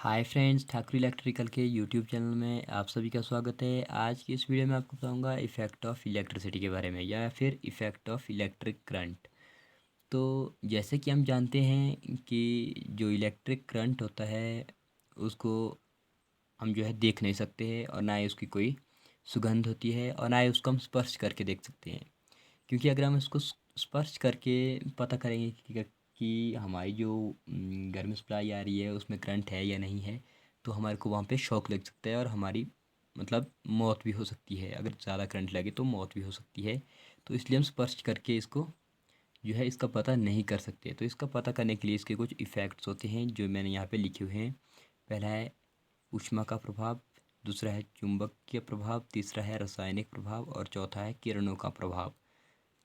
Hi friends, Thakur electrical के YouTube channel में आप सभी का स्वागत है। आज की इस वीडियो में आपको बताऊंगा इफ़ेक्ट ऑफ इलेक्ट्रिसिटी के बारे में या फिर इफ़ेक्ट ऑफ इलेक्ट्रिक करंट। तो जैसे कि हम जानते हैं कि जो इलेक्ट्रिक करंट होता है उसको हम जो है देख नहीं सकते हैं और ना ही उसकी कोई सुगंध होती है और ना ही उसको हम स्पर्श करके देख सकते हैं। क्योंकि अगर हम इसको स्पर्श करके पता करेंगे कि हमारी जो घर में सप्लाई आ रही है उसमें करंट है या नहीं है, तो हमारे को वहाँ पे शॉक लग सकता है और हमारी मतलब मौत भी हो सकती है। अगर ज़्यादा करंट लगे तो मौत भी हो सकती है। तो इसलिए हम स्पर्श करके इसको जो है इसका पता नहीं कर सकते। तो इसका पता करने के लिए इसके कुछ इफ़ेक्ट्स होते हैं जो मैंने यहाँ पे लिखे हुए हैं। पहला है ऊष्मा का प्रभाव, दूसरा है चुंबकीय प्रभाव, तीसरा है रासायनिक प्रभाव और चौथा है किरणों का प्रभाव।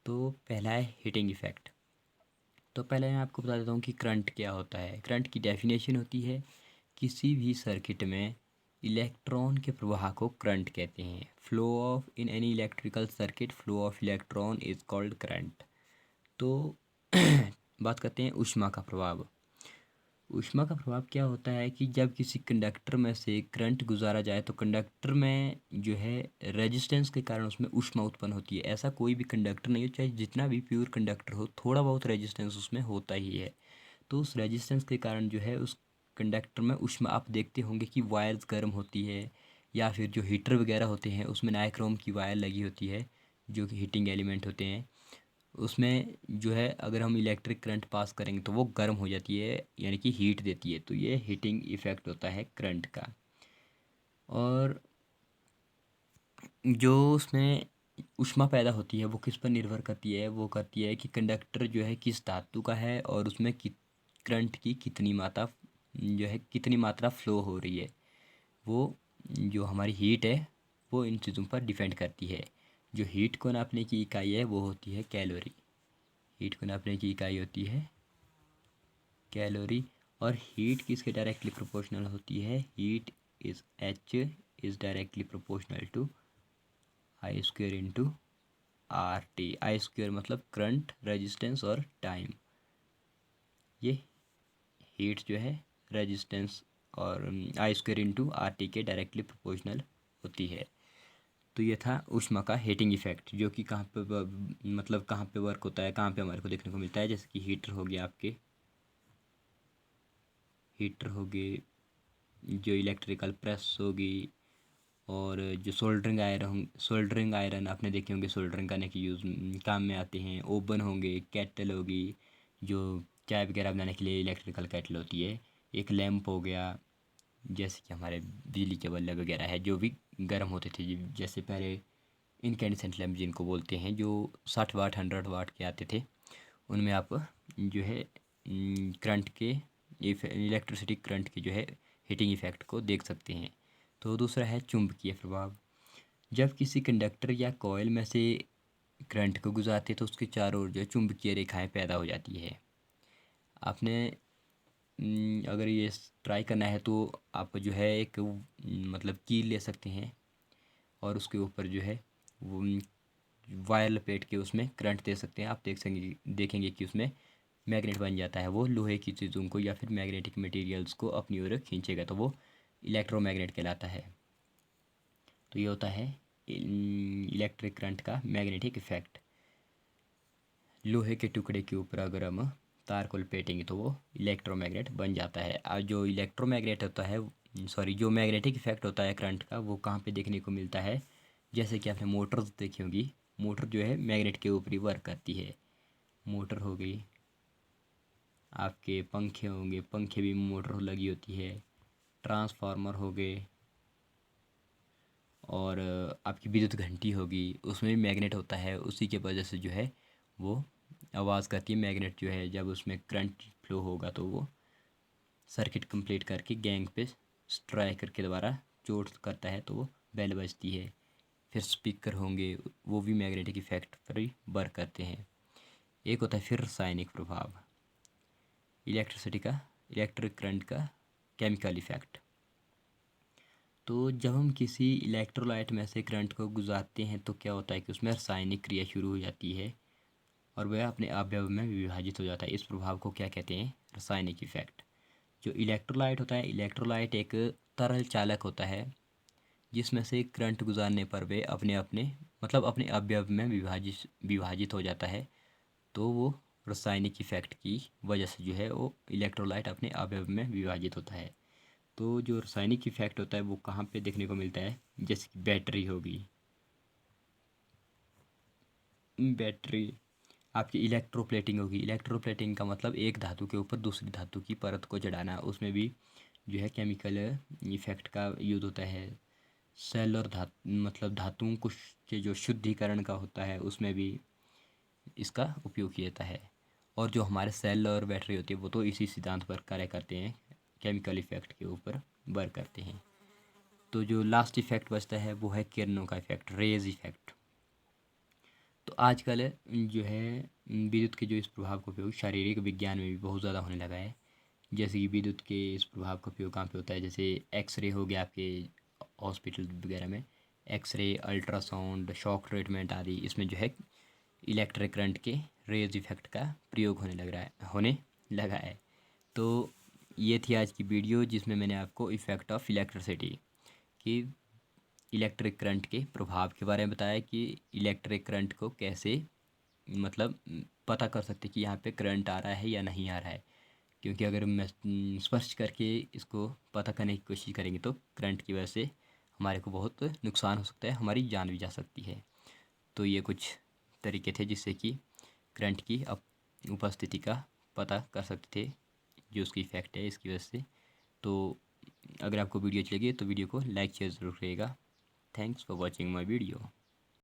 तो पहला है हीटिंग इफ़ेक्ट। तो पहले मैं आपको बता देता हूँ कि करंट क्या होता है। करंट की डेफिनेशन होती है किसी भी सर्किट में इलेक्ट्रॉन के प्रवाह को करंट कहते हैं। Flow of in any electrical circuit, flow of electron is called current. तो बात करते हैं ऊष्मा का प्रभाव। ऊष्मा का प्रभाव क्या होता है कि जब किसी कंडक्टर में से करंट गुजारा जाए तो कंडक्टर में जो है रेजिस्टेंस के कारण उसमें ऊष्मा उत्पन्न होती है। ऐसा कोई भी कंडक्टर नहीं हो, चाहे जितना भी प्योर कंडक्टर हो, थोड़ा बहुत रेजिस्टेंस उसमें होता ही है। तो उस रेजिस्टेंस के कारण जो है उस कंडक्टर में ऊष्मा, आप देखते होंगे कि वायर्स गर्म होती है या फिर जो हीटर वगैरह होते हैं उसमें नाइक्रोम की वायर लगी होती है जो कि हीटिंग एलिमेंट होते हैं। उसमें जो है अगर हम इलेक्ट्रिक करंट पास करेंगे तो वो गर्म हो जाती है, यानी कि हीट देती है। तो ये हीटिंग इफ़ेक्ट होता है करंट का। और जो उसमें ऊष्मा पैदा होती है वो किस पर निर्भर करती है, वो करती है कि कंडक्टर जो है किस धातु का है और उसमें करंट की कितनी मात्रा जो है कितनी मात्रा फ्लो हो रही है। वो जो हमारी हीट है वो इन चीज़ों पर डिपेंड करती है। जो हीट को नापने की इकाई है वो होती है कैलोरी। हीट को नापने की इकाई होती है कैलोरी। और हीट किसके डायरेक्टली प्रोपोर्शनल होती है? Heat is H is directly proportional to I square into R T. I square मतलब करंट, रेजिस्टेंस और टाइम। ये हीट जो है रेजिस्टेंस और I square into R T के डायरेक्टली प्रोपोर्शनल होती है। तो ये था ऊष्मा का हीटिंग इफेक्ट, जो कि कहाँ पे मतलब कहाँ पे वर्क होता है, कहाँ पे हमारे को देखने को मिलता है। जैसे कि हीटर हो गया, आपके हीटर हो गए, जो इलेक्ट्रिकल प्रेस होगी, और जो सोल्डरिंग आयरन आपने देखे होंगे, सोल्डरिंग करने की यूज़ काम में आते हैं। ओवन होंगे, केटल होगी जो चाय वगैरह बनाने के लिए इलेक्ट्रिकल केटल होती है। एक लैंप हो गया, जैसे कि हमारे बिजली के बल्ब वगैरह है जो भी गर्म होते थे। जैसे पहले इनकैंडेसेंट लैंप जिनको बोलते हैं, जो 60 वाट 100 वाट के आते थे, उनमें आप जो है करंट के इलेक्ट्रिसिटी करंट के जो है हीटिंग इफेक्ट को देख सकते हैं। तो दूसरा है चुंबकीय प्रभाव। जब किसी कंडक्टर या कॉइल में से करंट को गुजारते हैं तो उसके चारों ओर जो है चुंबकीय रेखाएं पैदा हो जाती है। आपने अगर ये ट्राई करना है तो आप जो है एक मतलब कील ले सकते हैं और उसके ऊपर जो है वो वायर लपेट के उसमें करंट दे सकते हैं। आप देखेंगे कि उसमें मैग्नेट बन जाता है। वो लोहे की चीज़ों को या फिर मैग्नेटिक मटेरियल्स को अपनी ओर खींचेगा, तो वो इलेक्ट्रोमैग्नेट कहलाता है। तो ये होता है इलेक्ट्रिक करंट का मैग्नेटिक इफेक्ट। लोहे के टुकड़े के ऊपर अगर हम तार को लपेटेंगे तो वो इलेक्ट्रोमैग्नेट बन जाता है। और जो इलेक्ट्रोमैग्नेट होता है, सॉरी, जो मैग्नेटिक इफेक्ट होता है करंट का, वो कहाँ पे देखने को मिलता है? जैसे कि आपने मोटर्स देखी होगी, मोटर जो है मैग्नेट के ऊपर ही वर्क करती है। मोटर हो गई, आपके पंखे होंगे, पंखे भी मोटर लगी होती है। ट्रांसफार्मर हो गए, और आपकी विद्युत घंटी होगी, उसमें भी मैग्नेट होता है। उसी के वजह से जो है वो आवाज़ करती है। मैग्नेट जो है जब उसमें करंट फ्लो होगा तो वो सर्किट कंप्लीट करके गैंग पे स्ट्राइकर के द्वारा चोट करता है तो वो बेल बजती है। फिर स्पीकर होंगे, वो भी मैग्नेटिक इफेक्ट पर ही वर्क करते हैं। एक होता है फिर रासायनिक प्रभाव, इलेक्ट्रिसिटी का, इलेक्ट्रिक करंट का केमिकल इफेक्ट। तो जब हम किसी इलेक्ट्रोलाइट में से करंट को गुजारते हैं तो क्या होता है कि उसमें रासायनिक क्रिया शुरू हो जाती है और वह अपने अवयव में विभाजित हो जाता है। इस प्रभाव को क्या कहते हैं? रासायनिक इफेक्ट। जो इलेक्ट्रोलाइट होता है, इलेक्ट्रोलाइट एक तरल चालक होता है जिसमें से करंट गुजारने पर वे अपने अपने मतलब अपने अवयव में विभाजित हो जाता है। तो वो रासायनिक इफेक्ट की वजह से जो है वो इलेक्ट्रोलाइट अपने अवयव में विभाजित होता है। तो जो रासायनिक इफेक्ट होता है वो कहाँ पे देखने को मिलता है, जैसे कि बैटरी होगी, बैटरी आपकी इलेक्ट्रोप्लेटिंग होगी। इलेक्ट्रोप्लेटिंग का मतलब एक धातु के ऊपर दूसरी धातु की परत को चढ़ाना, उसमें भी जो है केमिकल इफेक्ट का यूज होता है। सेल और मतलब धातुओं को के जो शुद्धिकरण का होता है उसमें भी इसका उपयोग किया जाता है। और जो हमारे सेल और बैटरी होती है वो तो इसी सिद्धांत पर कार्य करते हैं, केमिकल इफेक्ट के ऊपर वर्क करते हैं। तो जो लास्ट इफेक्ट बचता है वो है किरणों का इफेक्ट, रेज इफेक्ट। तो आजकल जो है विद्युत के जो इस प्रभाव का उपयोग शारीरिक विज्ञान में भी बहुत ज़्यादा होने लगा है। जैसे कि विद्युत के इस प्रभाव का उपयोग कहाँ पे होता है, जैसे एक्सरे हो गया आपके हॉस्पिटल वगैरह में, एक्सरे, अल्ट्रासाउंड, शॉक ट्रीटमेंट आदि, इसमें जो है इलेक्ट्रिक करंट के रेज इफेक्ट का प्रयोग होने लगा है। तो ये थी आज की वीडियो जिसमें मैंने आपको इफ़ेक्ट ऑफ इलेक्ट्रिसिटी की इलेक्ट्रिक करंट के प्रभाव के बारे में बताया कि इलेक्ट्रिक करंट को कैसे मतलब पता कर सकते कि यहाँ पे करंट आ रहा है या नहीं आ रहा है। क्योंकि अगर हम स्पष्ट करके इसको पता करने की कोशिश करेंगे तो करंट की वजह से हमारे को बहुत नुकसान हो सकता है, हमारी जान भी जा सकती है। तो ये कुछ तरीके थे जिससे कि करंट की उपस्थिति का पता कर सकते थे, जो उसकी इफ़ेक्ट है इसकी वजह से। तो अगर आपको वीडियो अच्छी लगी तो वीडियो को लाइक शेयर ज़रूर करिएगा। Thanks for watching my video.